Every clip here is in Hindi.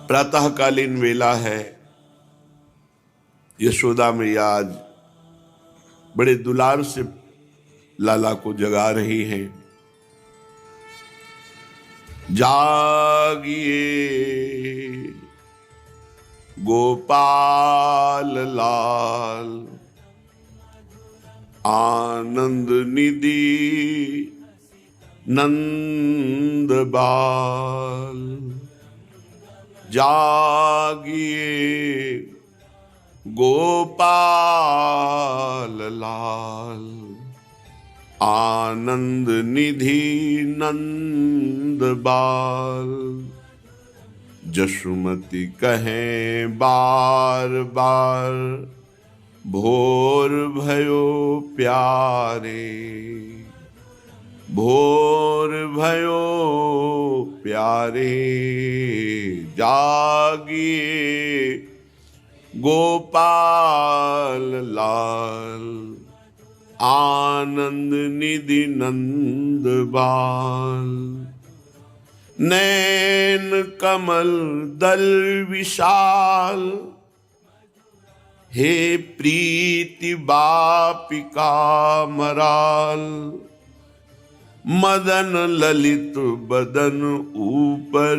प्रातःकालीन वेला है। यशोदा मैया आज बड़े दुलार से लाला को जगा रही हैं। जागिए गोपाल लाल, आनंद निधि नंद बाल। जागिए गोपाल लाल, आनंद निधि नंद बाल। जसुमती कहें बार बार, भोर भयो प्यारे, भोर भयो प्यारे। जागिए गोपाल लाल, आनंद निधि नंद बाल। नैन कमल दल विशाल, हे प्रीति बापिका मराल। मदन ललित बदन ऊपर,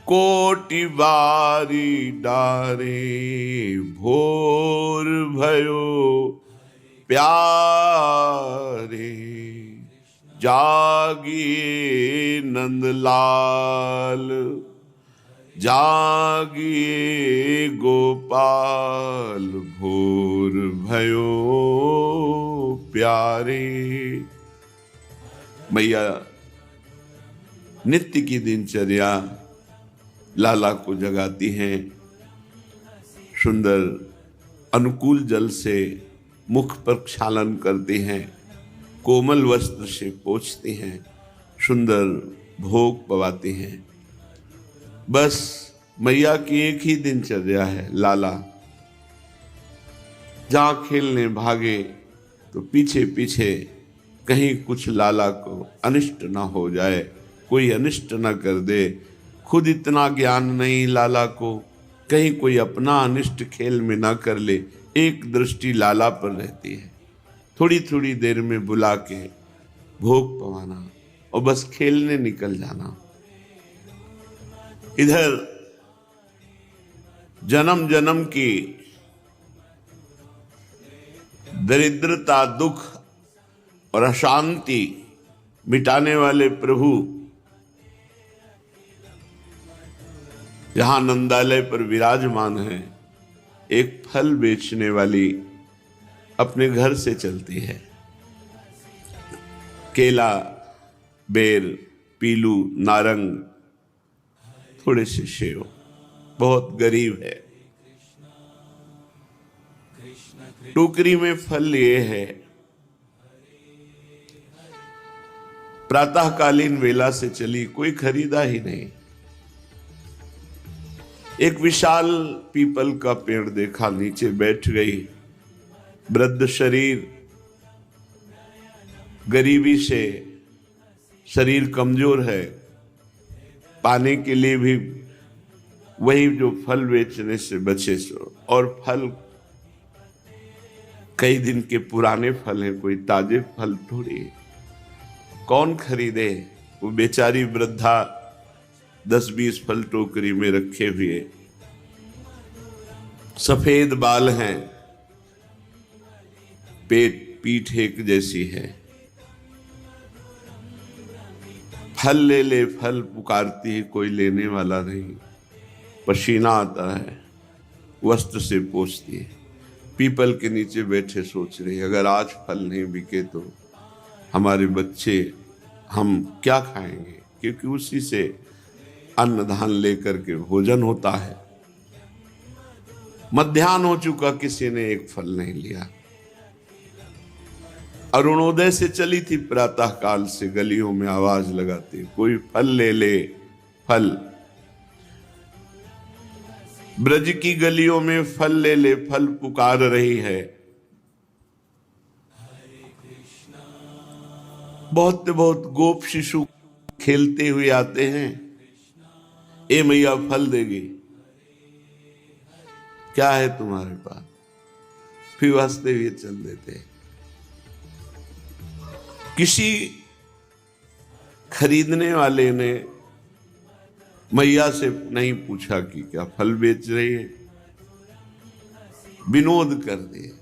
कोटि बारी डारे। भोर भयो प्यारे, जागिए नंदलाल। जागिए गोपाल, भोर भयो प्यारे। मैया नित्य की दिनचर्या लाला को जगाती हैं। सुंदर अनुकूल जल से मुख पर क्षालन करती हैं, कोमल वस्त्र से पोंछती हैं, सुंदर भोग पवाती हैं। बस मैया की एक ही दिनचर्या है, लाला जहां खेलने भागे तो पीछे पीछे कहीं कुछ लाला को अनिष्ट ना हो जाए, कोई अनिष्ट ना कर दे। खुद इतना ज्ञान नहीं लाला को, कहीं कोई अपना अनिष्ट खेल में ना कर ले। एक दृष्टि लाला पर रहती है, थोड़ी थोड़ी देर में बुला के भोग पवाना और बस खेलने निकल जाना। इधर जन्म जन्म की दरिद्रता, दुख और अशांति मिटाने वाले प्रभु जहां नंदालय पर विराजमान है, एक फल बेचने वाली अपने घर से चलती है। केला, बेर, पीलू, नारंग, थोड़े से सेव, बहुत गरीब है। टोकरी में फल लिए है। प्रातःकालीन वेला से चली, कोई खरीदा ही नहीं। एक विशाल पीपल का पेड़ देखा, नीचे बैठ गई। वृद्ध शरीर, गरीबी से शरीर कमजोर है, पाने के लिए भी वही जो फल बेचने से बचे सो। और फल कई दिन के पुराने फल हैं, कोई ताजे फल थोड़ी। कौन खरीदे? वो बेचारी वृद्धा 10-20 फल टोकरी में रखे हुए, सफेद बाल हैं, पीठ एक जैसी है। फल ले ले, फल पुकारती है, कोई लेने वाला नहीं। पसीना आता है, वस्त्र से पोंछती है। पीपल के नीचे बैठे सोच रही, अगर आज फल नहीं बिके तो हमारे बच्चे, हम क्या खाएंगे? क्योंकि उसी से अन्न धान लेकर के भोजन होता है। मध्याह्न हो चुका, किसी ने एक फल नहीं लिया। अरुणोदय से चली थी, प्रातः काल से गलियों में आवाज लगाती, कोई फल ले ले, फल। ब्रज की गलियों में फल ले ले, फल पुकार रही है। बहुत बहुत गोप शिशु खेलते हुए आते हैं। ए मैया फल देगी, क्या है तुम्हारे पास? फिर हंसते हुए चल देते। किसी खरीदने वाले ने मैया से नहीं पूछा कि क्या फल बेच रही है, विनोद कर दिए।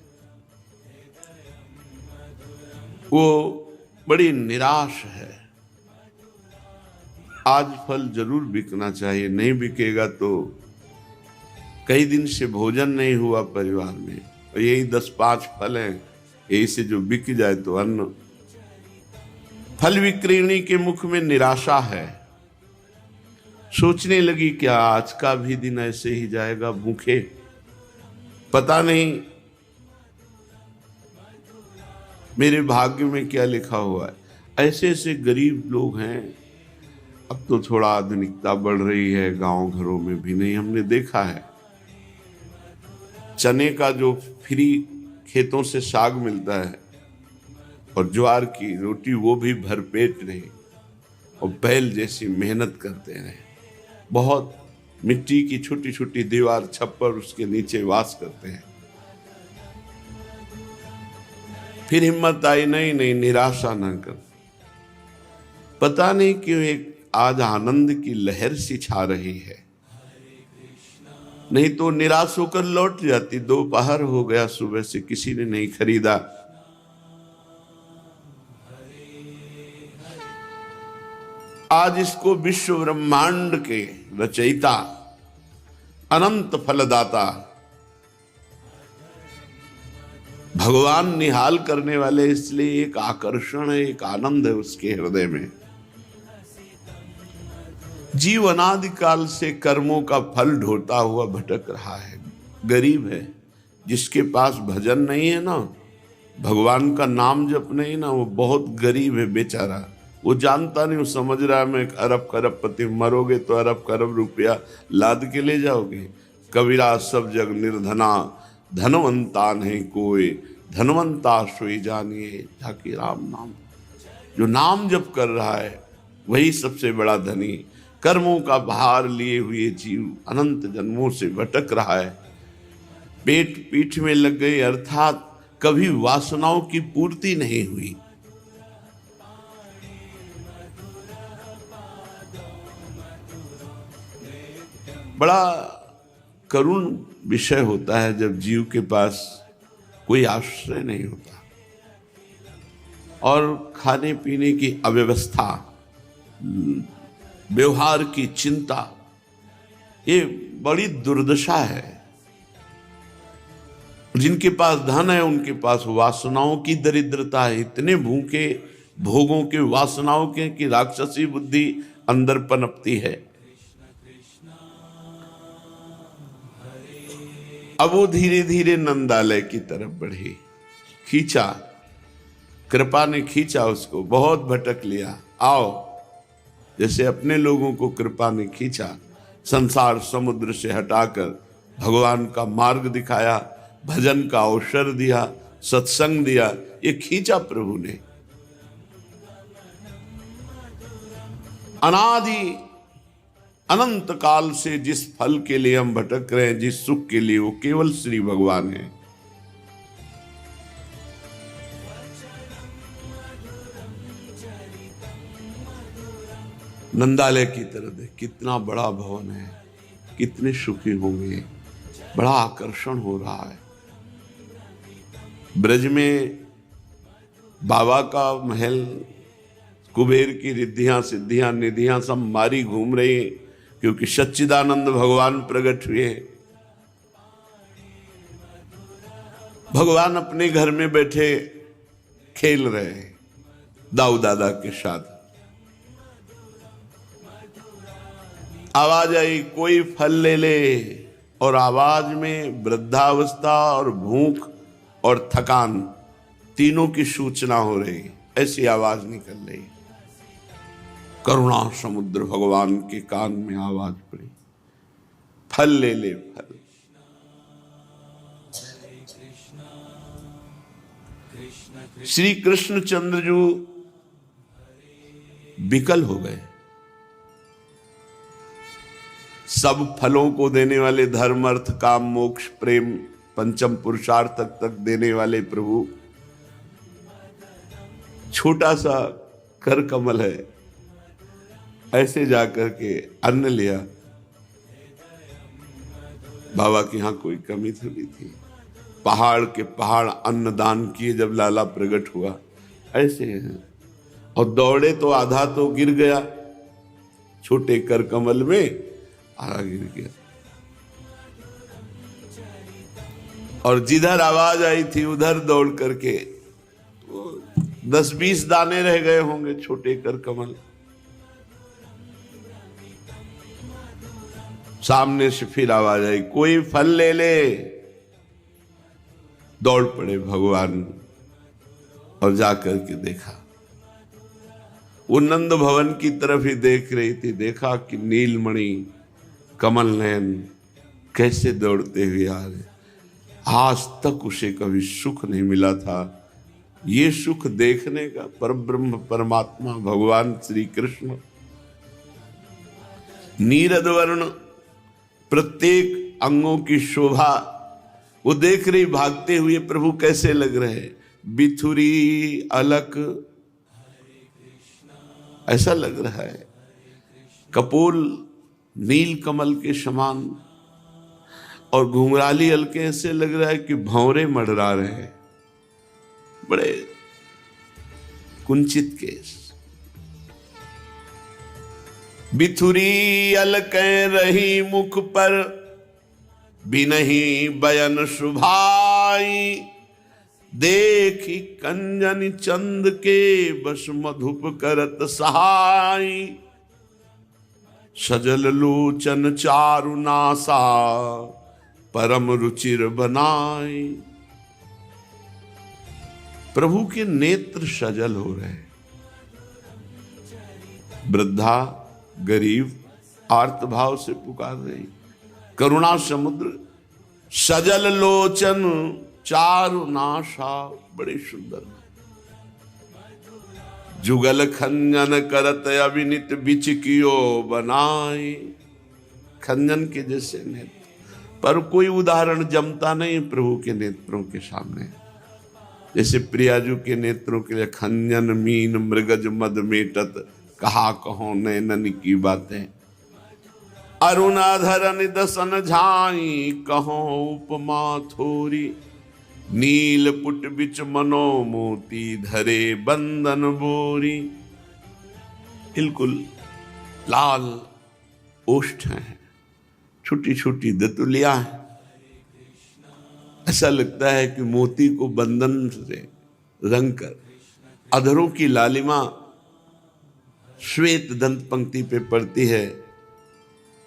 वो बड़ी निराश है। आज फल जरूर बिकना चाहिए, नहीं बिकेगा तो कई दिन से भोजन नहीं हुआ परिवार में, और यही 10-5 फल हैं, यही से जो बिक जाए तो अन्न। फल विक्रेणी के मुख में निराशा है। सोचने लगी क्या आज का भी दिन ऐसे ही जाएगा भूखे? पता नहीं मेरे भाग्य में क्या लिखा हुआ है। ऐसे ऐसे गरीब लोग हैं। अब तो थोड़ा आधुनिकता बढ़ रही है, गांव घरों में भी नहीं, हमने देखा है चने का जो फ्री खेतों से साग मिलता है और ज्वार की रोटी, वो भी भरपेट नहीं, और बैल जैसी मेहनत करते रहे। बहुत मिट्टी की छोटी छोटी दीवार, छप्पर, उसके नीचे वास करते हैं। फिर हिम्मत आई, नहीं, निराशा न कर। पता नहीं क्यों एक आज आनंद की लहर सी छा रही है, नहीं तो निराश होकर लौट जाती। दोपहर हो गया, सुबह से किसी ने नहीं खरीदा। आज इसको विश्व ब्रह्मांड के रचयिता, अनंत फलदाता, भगवान निहाल करने वाले, इसलिए एक आकर्षण है, एक आनंद है उसके हृदय में। जीव अनादि काल से कर्मों का फल ढोता हुआ भटक रहा है, गरीब है। जिसके पास भजन नहीं है ना, भगवान का नाम जप नहीं ना, वो बहुत गरीब है बेचारा। वो जानता नहीं, वो समझ रहा है मैं अरब खरबपति, मरोगे तो अरब खरब रुपया लाद के ले जाओगे। कबीरा सब जग निर्धना, धनवंता नहीं कोई, धनवंता सोई जानिए जाके राम नाम। जो नाम जप कर रहा है वही सबसे बड़ा धनी। कर्मों का भार लिए हुए जीव अनंत जन्मों से भटक रहा है, पेट पीठ में लग गई, अर्थात कभी वासनाओं की पूर्ति नहीं हुई। बड़ा करुण विषय होता है जब जीव के पास कोई आश्रय नहीं होता और खाने पीने की अव्यवस्था, व्यवहार की चिंता, ये बड़ी दुर्दशा है। जिनके पास धन है उनके पास वासनाओं की दरिद्रता है। इतने भूखे भोगों के, वासनाओं के कि राक्षसी बुद्धि अंदर पनपती है। अब वो धीरे धीरे नंदालय की तरफ बढ़ी, खींचा, कृपा ने खींचा उसको, बहुत भटक लिया, आओ। जैसे अपने लोगों को कृपा ने खींचा, संसार समुद्र से हटाकर भगवान का मार्ग दिखाया, भजन का अवसर दिया, सत्संग दिया, ये खींचा प्रभु ने। अनादि अनंत काल से जिस फल के लिए हम भटक रहे हैं, जिस सुख के लिए, वो केवल श्री भगवान है। नंदालय की तरफ देख, कितना बड़ा भवन है, कितने सुखी होंगे, बड़ा आकर्षण हो रहा है। ब्रज में बाबा का महल, कुबेर की रिद्धियां सिद्धियां निधियां सब मारी घूम रही हैं, क्योंकि सच्चिदानंद भगवान प्रकट हुए। भगवान अपने घर में बैठे खेल रहे हैं दाऊ दादा के साथ। आवाज आई, कोई फल ले ले, और आवाज में वृद्धावस्था और भूख और थकान तीनों की सूचना हो रही। ऐसी आवाज निकल रही। करुणा समुद्र भगवान के कान में आवाज पड़ी, फल ले ले, फल। श्री कृष्णचंद्र जी विकल हो गए। सब फलों को देने वाले, धर्म अर्थ काम मोक्ष प्रेम पंचम पुरुषार्थ तक देने वाले प्रभु, छोटा सा कर कमल है, ऐसे जाकर के अन्न लिया। बाबा के यहाँ कोई कमी थोड़ी थी, पहाड़ के पहाड़ अन्न दान किए जब लाला प्रकट हुआ। ऐसे हैं, और दौड़े तो आधा तो गिर गया, छोटे कर कमल में आधा गिर गया। और जिधर आवाज आई थी उधर दौड़ करके 10-20 दाने रह गए होंगे छोटे कर कमल। सामने से फिर आवाज आई, कोई फल ले ले। दौड़ पड़े भगवान और जाकर के देखा, वो नंद भवन की तरफ ही देख रही थी। देखा कि नीलमणि कमल नयन कैसे दौड़ते हुए आ रहे। आज तक उसे कभी सुख नहीं मिला था, ये सुख देखने का। परब्रह्म परमात्मा भगवान श्री कृष्ण, नीरद वर्ण, प्रत्येक अंगों की शोभा वो देख रही। भागते हुए प्रभु कैसे लग रहे, बिथुरी अलक ऐसा लग रहा है, कपोल नील कमल के समान, और घुंघराली अलके ऐसे लग रहा है कि भंवरे मडरा रहे हैं, बड़े कुंचित केस। बिथुरी अलकै रही मुख पर, बिनहि बयन सुभाई। देखी कंजन चंद के बस मधुप करत सहाय। सजल लोचन चारु नासा, परम रुचिर बनाई। प्रभु के नेत्र सजल हो रहे, वृद्धा गरीब आर्त भाव से पुकार रही। करुणा समुद्र, सजल लोचन चारु नाशा, बड़े सुंदर। जुगल खंजन करत अभिनित बिच कियो बनाई। खंजन के जैसे नेत्र, पर कोई उदाहरण जमता नहीं प्रभु के नेत्रों के सामने। जैसे प्रियाजू के नेत्रों के लिए खंजन मीन मृगज मद मेटत, कहा कहो नैनन की बातें। अरुणाधर निदसन झाई, कहो उपमा थोरी। नील पुट बिच मनो मोती, धरे बंदन बोरी। बिल्कुल लाल ओष्ठ हैं, छोटी छोटी दतुलियां हैं। ऐसा लगता है कि मोती को बंधन से रंग कर, अधरों की लालिमा श्वेत दंत पंक्ति पे पड़ती है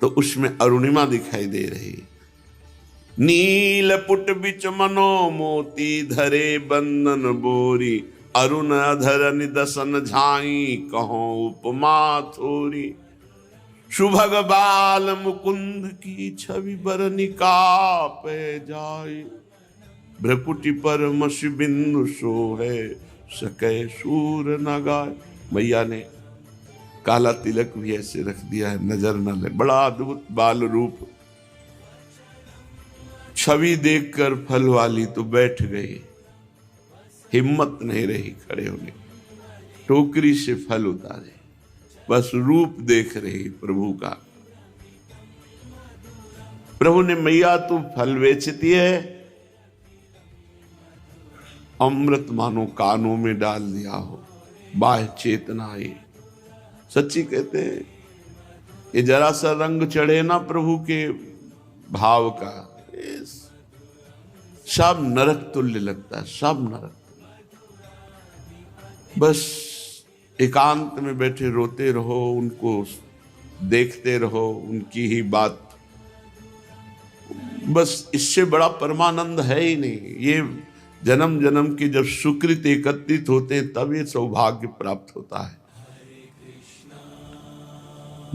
तो उसमें अरुणिमा दिखाई दे रही। नील पुट बिच मनो मोती, धरे बंदन बोरी। अरुण अधर निदसन झाई, कहो उपमा थोरी। सुभग बाल मुकुंद की छवि बरनिका पे जाए। भ्रकुटी पर मसी बिंदु सोहे, सके सूर न गाय। मैया ने काला तिलक भी ऐसे रख दिया है, नजर न ले। बड़ा अद्भुत बाल रूप। छवि देखकर फल वाली तो बैठ गई, हिम्मत नहीं रही खड़े होने। टोकरी से फल उतारे, बस रूप देख रही प्रभु का। प्रभु ने, मैया तू फल बेचती है, अमृत मानो कानों में डाल दिया हो, बाह्य चेतना आई। सच्ची कहते हैं, ये जरा सा रंग चढ़े ना प्रभु के भाव का, सब नरक तुल्य लगता है, सब नरक। बस एकांत में बैठे रोते रहो, उनको देखते रहो, उनकी ही बात। बस इससे बड़ा परमानंद है ही नहीं। ये जन्म जन्म के जब सुकृत एकत्रित होते हैं तब ये सौभाग्य प्राप्त होता है।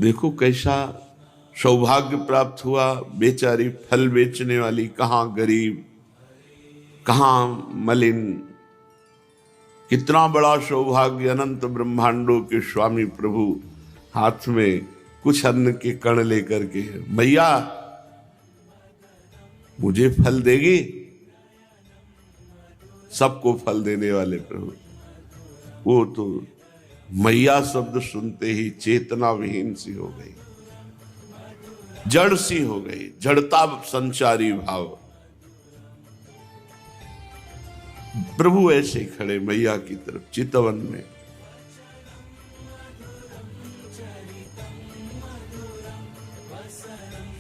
देखो कैसा सौभाग्य प्राप्त हुआ। बेचारी फल बेचने वाली, कहाँ गरीब कहाँ मलिन। कितना बड़ा सौभाग्य। अनंत ब्रह्मांडों के स्वामी प्रभु हाथ में कुछ अन्न के कण लेकर के, मैया मुझे फल देगी? सबको फल देने वाले प्रभु। वो तो मैया शब्द सुनते ही चेतना विहीन सी हो गई, जड़ सी हो गई, जड़ता संचारी भाव। प्रभु ऐसे खड़े मैया की तरफ चितवन में।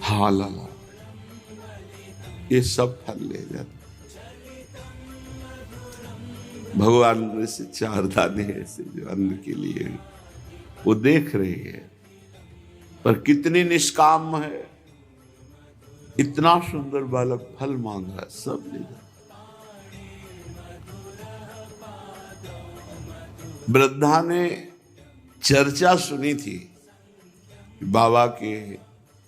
हाँ लाला, ये सब फल ले जाते। भगवान में से 4 दाने ऐसे जो अन्न के लिए वो देख रही है, पर कितनी निष्काम है। इतना सुंदर बालक फल मांग रहा है, सब ले जाते। वृद्धा ने चर्चा सुनी थी कि बाबा के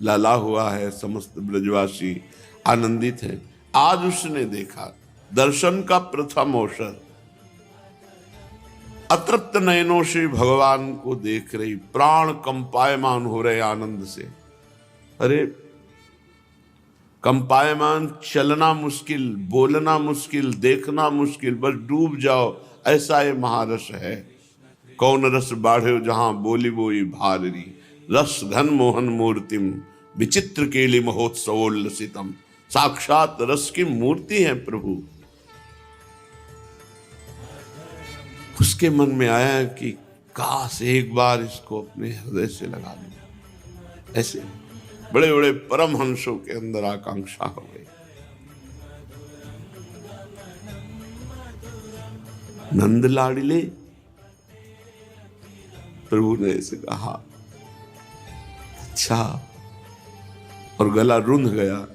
लाला हुआ है, समस्त ब्रजवासी आनंदित है। आज उसने देखा, दर्शन का प्रथम अवसर। अतृप्त नयनों से भगवान को देख रही, प्राण कंपायमान हो रहे आनंद से। अरे कंपायमान, चलना मुश्किल, बोलना मुश्किल, देखना मुश्किल, बस डूब जाओ, ऐसा ये महारस है। कौन रस बाढ़े जहां बोली बोई भारी, रस घन मोहन मूर्तिम विचित्र केली महोत्सवोल्लसितम। साक्षात रस की मूर्ति है प्रभु। उसके मन में आया कि काश एक बार इसको अपने हृदय से लगा लूं। ऐसे बड़े बड़े परमहंसों के अंदर आकांक्षा हो गई। नंद लाडले, प्रभु ने ऐसे कहा, अच्छा, और गला रुंध गया,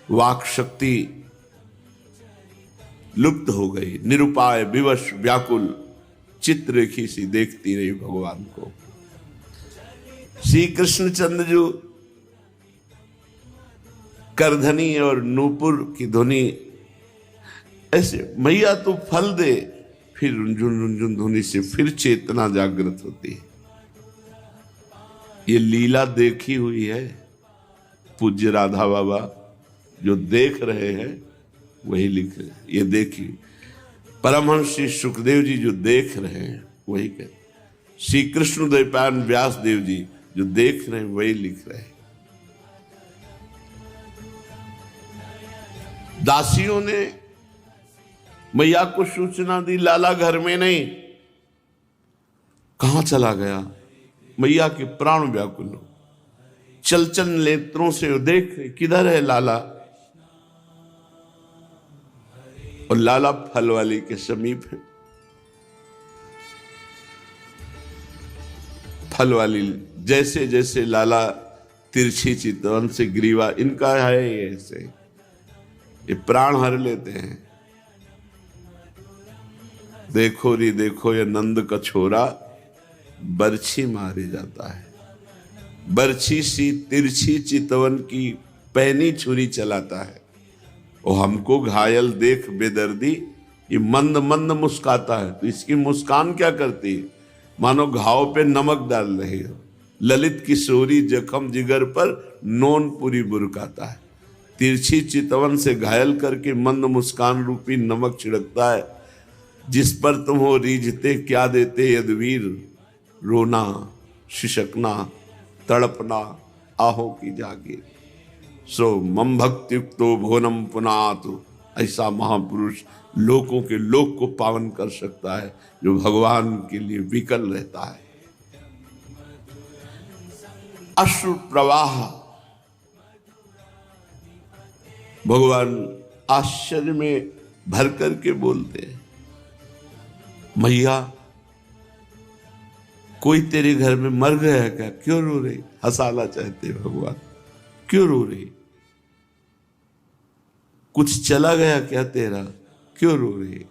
वाक शक्ति लुप्त हो गई। निरुपाय, विवश, व्याकुल, चित्ररेखी सी देखती रही भगवान को। श्री कृष्णचंद्र जो करधनी और नूपुर की ध्वनि ऐसे, मैया तो फल दे, फिर रुंझुन रुंझुन ध्वनि से फिर चेतना जागृत होती है। ये लीला देखी हुई है। पूज्य राधा बाबा जो देख रहे हैं वही लिख रहे हैं। ये देखिए, परमहंस श्री सुखदेव जी जो देख रहे हैं वही कहते, श्री कृष्णद्वैपायन व्यास देव जी जो देख रहे हैं वही लिख रहे हैं। दासियों ने मैया को सूचना दी, लाला घर में नहीं। कहां चला गया? मैया के प्राण व्याकुल हो, चलचल नेत्रों से देख रहे, किधर है लाला? और लाला फल वाली के समीप है। फल वाली जैसे जैसे लाला तिरछी चितवन से ग्रीवा, इनका है ये ऐसे, ये प्राण हर लेते हैं। देखो री देखो, ये नंद का छोरा बरछी मारे जाता है। बरछी सी तिरछी चितवन की पैनी छुरी चलाता है। वो हमको घायल देख बेदर्दी, ये मंद मंद मुस्काता है। तो इसकी मुस्कान क्या करती है? मानो घाव पे नमक डाल रही हो। ललित किशोरी जख्म जिगर पर नोन पूरी बुरकाता है। तिरछी चितवन से घायल करके मंद मुस्कान रूपी नमक छिड़कता है। जिस पर तुम हो रीझते क्या देते यदवीर, रोना, शिशकना, तड़पना, आहो की जागीर। सो मम भक्तियुक्तो भुवनम पुनातु, ऐसा महापुरुष लोकों के लोक को पावन कर सकता है जो भगवान के लिए विकल रहता है। अश्रु प्रवाह, भगवान आश्चर्य में भर करके बोलते हैं, मैया कोई तेरे घर में मर गया क्या? क्यों रो रही? हंसाना चाहते भगवान, क्यों रो रही? कुछ चला गया क्या तेरा? क्यों रो रही?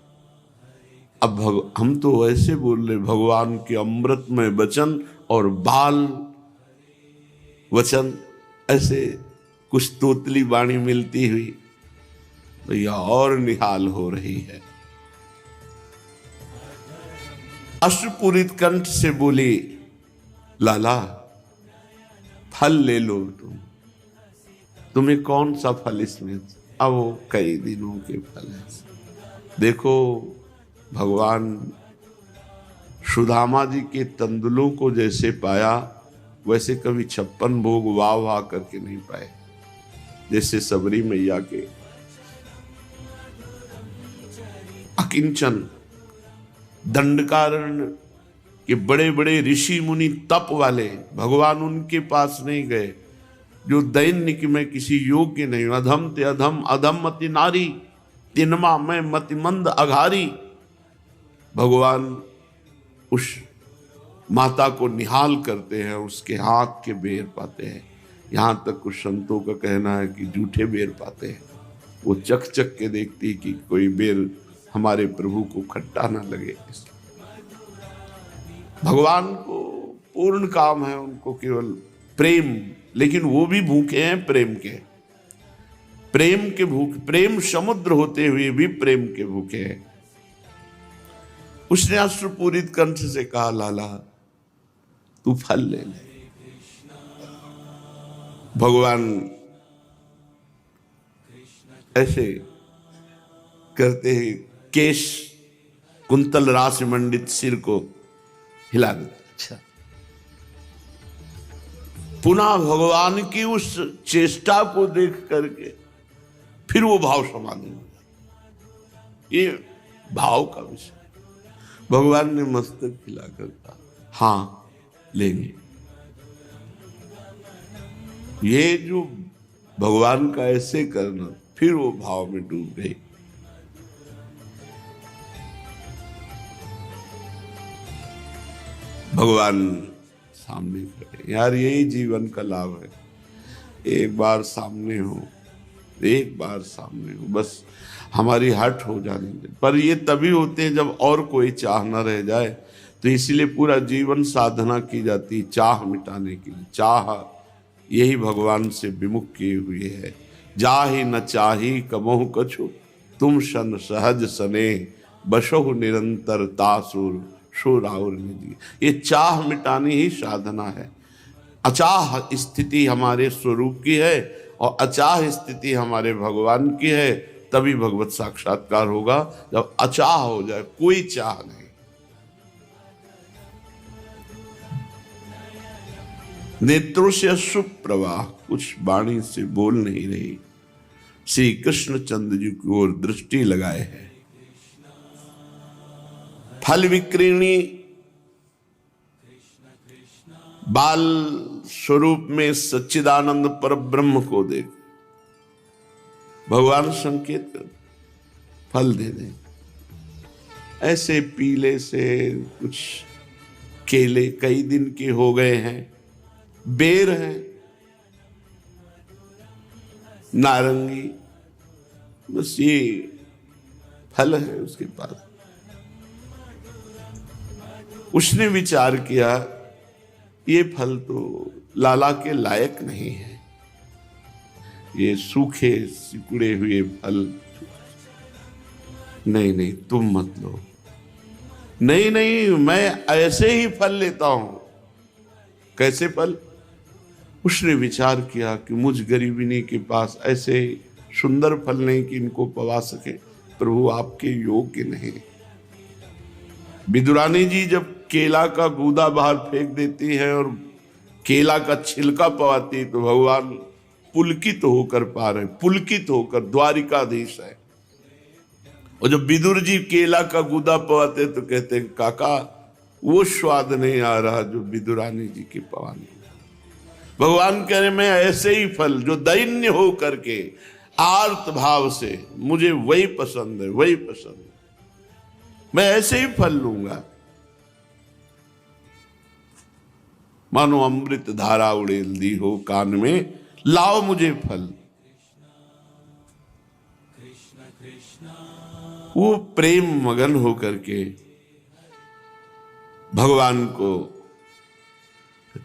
अब हम तो ऐसे बोल रहे, भगवान के अमृतमय वचन और बाल वचन, ऐसे कुछ तोतली वाणी मिलती हुई तो यह और निहाल हो रही है। अश्रुपूरित कंठ से बोली, लाला फल ले लो तुम्हें कौन सा फल इसमें, अब वो कई दिनों के फल है। देखो भगवान सुदामा जी के तंदुलों को जैसे पाया वैसे कभी 56 भोग वाह वाह करके नहीं पाए, जैसे सबरी मैया के अकिंचन दंडकारण्य के बड़े बड़े ऋषि मुनि तप वाले, भगवान उनके पास नहीं गए जो दैनिक में किसी योग्य नहीं, अधम ते अधम अधम मति नारी तिनमा में मति मंद अघारी। भगवान उस माता को निहाल करते हैं, उसके हाथ के बेर पाते हैं। यहां तक कुछ संतों का कहना है कि जूठे बेर पाते हैं। वो चक चक के देखती कि कोई बेर हमारे प्रभु को खट्टा ना लगे। भगवान को पूर्ण काम है, उनको केवल प्रेम, लेकिन वो भी भूखे हैं प्रेम के भूखे, प्रेम समुद्र होते हुए भी प्रेम के भूखे हैं। उसने अश्रुपूरित कंठ से कहा, लाला तू फल ले ले। भगवान ऐसे करते ही केश कुंतल राशि मंडित सिर को हिला देते। अच्छा, पुनः भगवान की उस चेष्टा को देख करके फिर वो भाव समाधि हो जाता। ये भाव का विषय। भगवान ने मस्तक हिलाकर कहा, हाँ लेंगे। ये जो भगवान का ऐसे करना, फिर वो भाव में डूब गई। भगवान सामने खड़े, यार यही जीवन का लाभ है। एक बार सामने हो, बस हमारी हट हो जाने दे। पर ये तभी होते हैं जब और कोई चाह न रह जाए। तो इसीलिए पूरा जीवन साधना की जाती, चाह मिटाने के लिए। चाह यही भगवान से विमुख किए हुए है। जाहि न चाही कबहु कछु, तुम सन सहज सने, बसहु निरंतर तासुर शोराउर निधि। ये चाह मिटानी ही साधना है। अचाह स्थिति हमारे स्वरूप की है और अचाह स्थिति हमारे भगवान की है। तभी भगवत साक्षात्कार होगा, जब अचाह हो जाए, कोई चाह नहीं। नेत्रों से सुप्रवाह, कुछ वाणी से बोल नहीं रही। श्री कृष्ण चंद्र जी की ओर दृष्टि लगाए हैं। फल विक्रीणी बाल स्वरूप में सच्चिदानंद पर ब्रह्म को देख भगवान संकेत कर फल दे दे। ऐसे पीले से कुछ केले कई दिन के हो गए हैं, बेर है, नारंगी, बस ये फल है उसके पास। उसने विचार किया ये फल तो लाला के लायक नहीं है, ये सूखे सिकुड़े हुए फल। नहीं तुम मत लो। नहीं मैं ऐसे ही फल लेता हूं। कैसे फल? उसने विचार किया कि मुझ गरीबिनी के पास ऐसे सुंदर फल नहीं कि इनको पवा सके। प्रभु आपके योग्य नहीं। विदुरानी जी जब केला का गूदा बाहर फेंक देती है और केला का छिलका पवाती, तो भगवान पुलकित होकर पा रहे, पुलकित होकर, द्वारिकाधीश है। और जब विदुर जी केला का गूदा पवाते तो कहते हैं काका वो स्वाद नहीं आ रहा जो विदुरानी जी के पवाने। भगवान कह रहे मैं ऐसे ही फल जो दैन्य हो करके आर्त भाव से, मुझे वही पसंद है, वही पसंद है, मैं ऐसे ही फल लूंगा। मानो अमृत धारा उड़ेल दी हो कान में, लाओ मुझे फल। वो प्रेम मगन हो करके भगवान को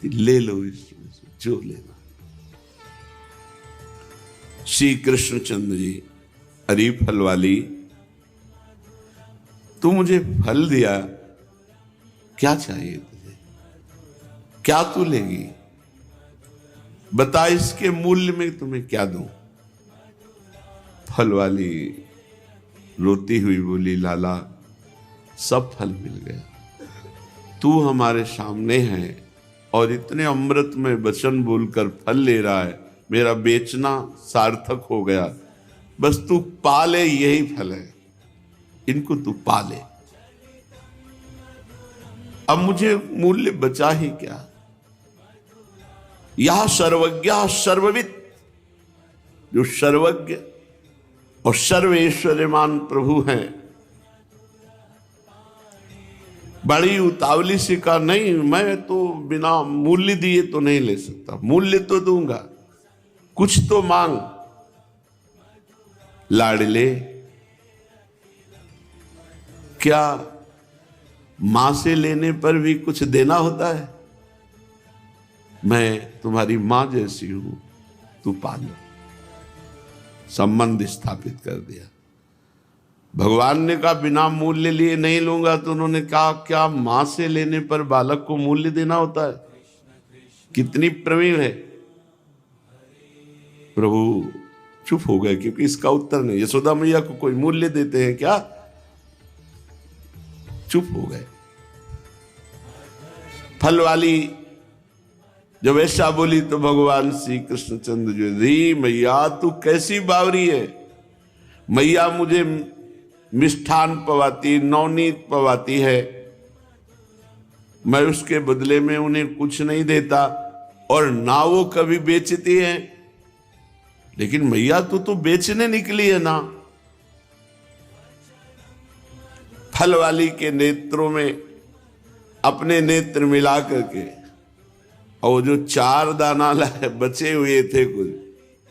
ले लो, इसमें से जो लेना। श्री कृष्णचंद्र जी, अरे फल वाली, तू मुझे फल दिया, क्या चाहिए तुझे, क्या तू लेगी? बता इसके मूल्य में तुम्हें क्या दूं? फल वाली रोती हुई बोली, लाला सब फल मिल गया, तू हमारे सामने है और इतने अमृत में वचन बोलकर फल ले रहा है, मेरा बेचना सार्थक हो गया, बस तू पाले, यही फल है, इनको तू पाले। अब मुझे मूल्य बचा ही क्या? यह सर्वज्ञ सर्वविद, जो सर्वज्ञ और सर्वेश्वरमान प्रभु हैं, बड़ी उतावली से कहा, नहीं मैं तो बिना मूल्य दिए तो नहीं ले सकता, मूल्य तो दूंगा, कुछ तो मांग। लाडले, क्या मां से लेने पर भी कुछ देना होता है? मैं तुम्हारी मां जैसी हूं, तू पाल। संबंध स्थापित कर दिया। भगवान ने कहा बिना मूल्य लिए नहीं लूंगा, तो उन्होंने कहा क्या मां से लेने पर बालक को मूल्य देना होता है? कितनी प्रवीण है। प्रभु चुप हो गए, क्योंकि इसका उत्तर नहीं। यशोदा मैया को कोई मूल्य देते हैं क्या? चुप हो गए। फल वाली जब ऐसा बोली तो भगवान श्री कृष्णचंद्र जो, री मैया तू कैसी बावरी है? मैया मुझे मिष्ठान पवाती, नवनीत पवाती है, मैं उसके बदले में उन्हें कुछ नहीं देता, और ना वो कभी बेचती है। लेकिन मैया तू बेचने निकली है ना। फल वाली के नेत्रों में अपने नेत्र मिला करके, और जो 4 दाना बचे हुए थे कुछ,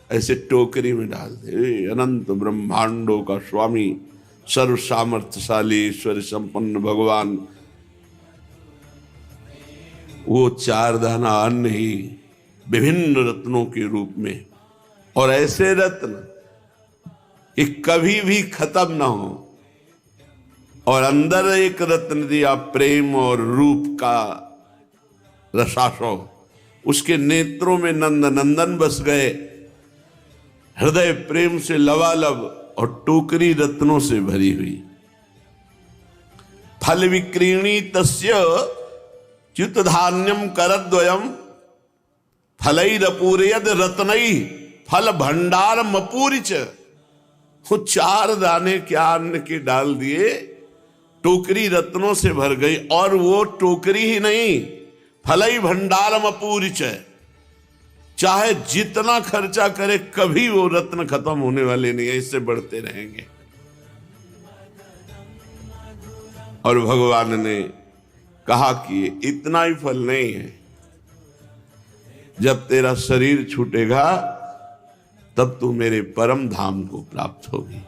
ऐसे टोकरी में डाल दे। अनंत ब्रह्मांडों का स्वामी, सर्व सामर्थ्यशाली, ईश्वर संपन्न भगवान, वो 4 दाना अन्न ही विभिन्न रत्नों के रूप में, और ऐसे रत्न कि कभी भी खत्म ना हो, और अंदर एक रत्न दिया प्रेम और रूप का रसाशव। उसके नेत्रों में नंद नंदन बस गए, हृदय प्रेम से लबालब, और टोकरी रत्नों से भरी हुई। फल विक्रीणी तस्य च्युत धान्यम करद्वयम फलैरपूरयद रत्नई फल भंडार मपूरिच। वो 4 दाने क्या अन्न के डाल दिए, टोकरी रत्नों से भर गई, और वो टोकरी ही नहीं, फलई भंडार मपूरिच है। चाहे जितना खर्चा करे, कभी वो रत्न खत्म होने वाले नहीं है, इससे बढ़ते रहेंगे। और भगवान ने कहा कि इतना ही फल नहीं है, जब तेरा शरीर छूटेगा तब तू मेरे परम धाम को प्राप्त होगी।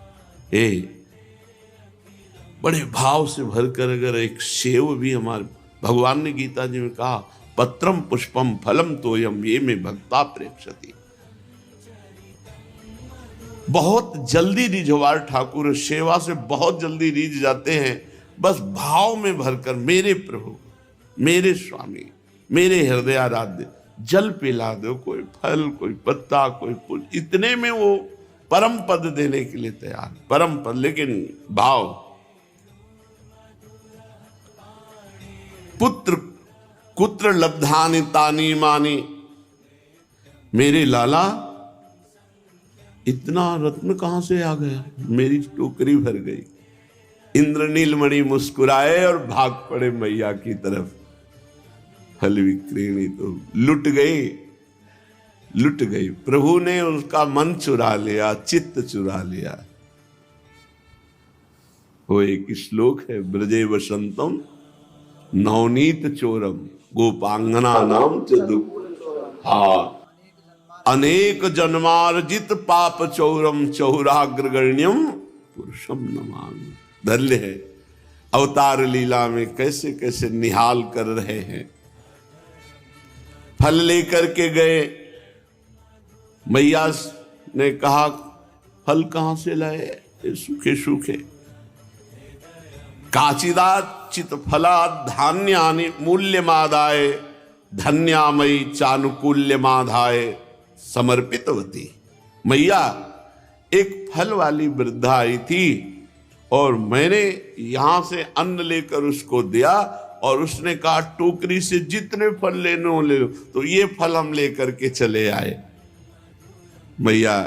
बड़े भाव से भरकर अगर एक सेव भी हमारे भगवान ने गीता जी में कहा, पत्रम पुष्पम फलम तोयम ये में भक्ता प्रेक्षति। बहुत जल्दी रिझवार ठाकुर सेवा से बहुत जल्दी रिझ जाते हैं, बस भाव में भरकर मेरे प्रभु, मेरे स्वामी, मेरे हृदय आराध्य, जल पिला दो, कोई फल, कोई पत्ता, कोई फूल, इतने में वो परम पद देने के लिए तैयार। परम पद, लेकिन भाव। पुत्र कुत्र लब्धानि तानि मानि। मेरे लाला इतना रत्न कहां से आ गया? मेरी टोकरी भर गई। इंद्र नीलमणि मुस्कुराए और भाग पड़े मैया की तरफ। फल विक्रीणी तो लुट गई। प्रभु ने उसका मन चुरा लिया, चित्त चुरा लिया। वो एक श्लोक है, ब्रजे वसंतम नवनीत चोरम गोपांगना नाम च दुख। हाँ, अनेक जन्मार्जित पाप चौरम चौराग्रगण्यम पुरुषम नमामि। धन्य है अवतार लीला में कैसे कैसे निहाल कर रहे हैं। फल लेकर के गए, मैया ने कहा फल कहां से लाए? सूखे सूखे। काचिदा चित फला धान्यानि मूल्यमादाय धन्यामयी चानुकूल्यमाधाय समर्पितवती। मैया एक फल वाली वृद्धा आई थी और मैंने यहां से अन्न लेकर उसको दिया और उसने कहा टोकरी से जितने फल लेने हो ले लो। तो ये फल हम लेकर के चले आए। मैया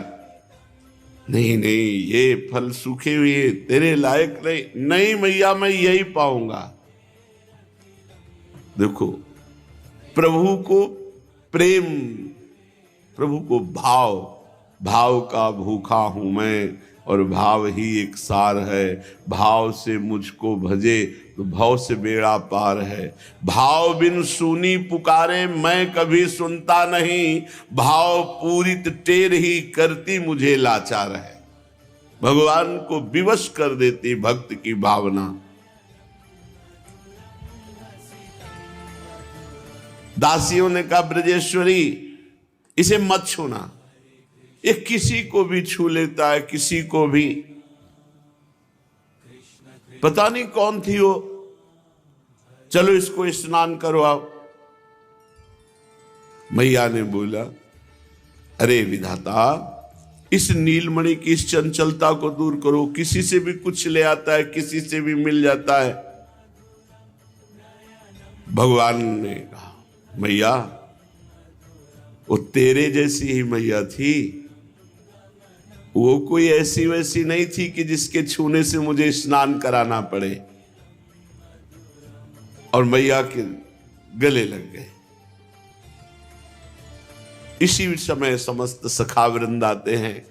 नहीं नहीं, ये फल सूखे हुए तेरे लायक नहीं। नहीं मैया, मैं यही पाऊंगा। देखो, प्रभु को प्रेम, प्रभु को भाव, भाव का भूखा हूं मैं और भाव ही एक सार है। भाव से मुझको भजे तो भाव से बेड़ा पार है। भाव बिन सुनी पुकारे मैं कभी सुनता नहीं। भाव पूरित टेर ही करती मुझे लाचार है। भगवान को विवश कर देती भक्त की भावना। दासियों ने कहा ब्रजेश्वरी इसे मत छूना, ये किसी को भी छू लेता है, किसी को भी। पता नहीं कौन थी वो, चलो इसको स्नान करवाओ। मैया ने बोला अरे विधाता, इस नीलमणि की इस चंचलता को दूर करो। किसी से भी कुछ ले आता है, किसी से भी मिल जाता है। भगवान ने कहा मैया वो तेरे जैसी ही मैया थी, वो कोई ऐसी वैसी नहीं थी कि जिसके छूने से मुझे स्नान कराना पड़े। और मैया के गले लग गए। इसी समय समस्त सखा वृंद आते हैं।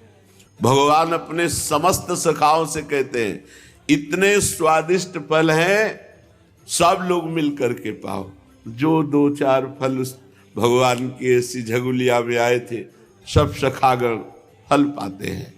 भगवान अपने समस्त सखाओं से कहते हैं इतने स्वादिष्ट फल हैं, सब लोग मिलकर के पाओ। जो 2-4 फल उस भगवान की ऐसी झगुलिया में आए थे, सब सखागण फल पाते हैं।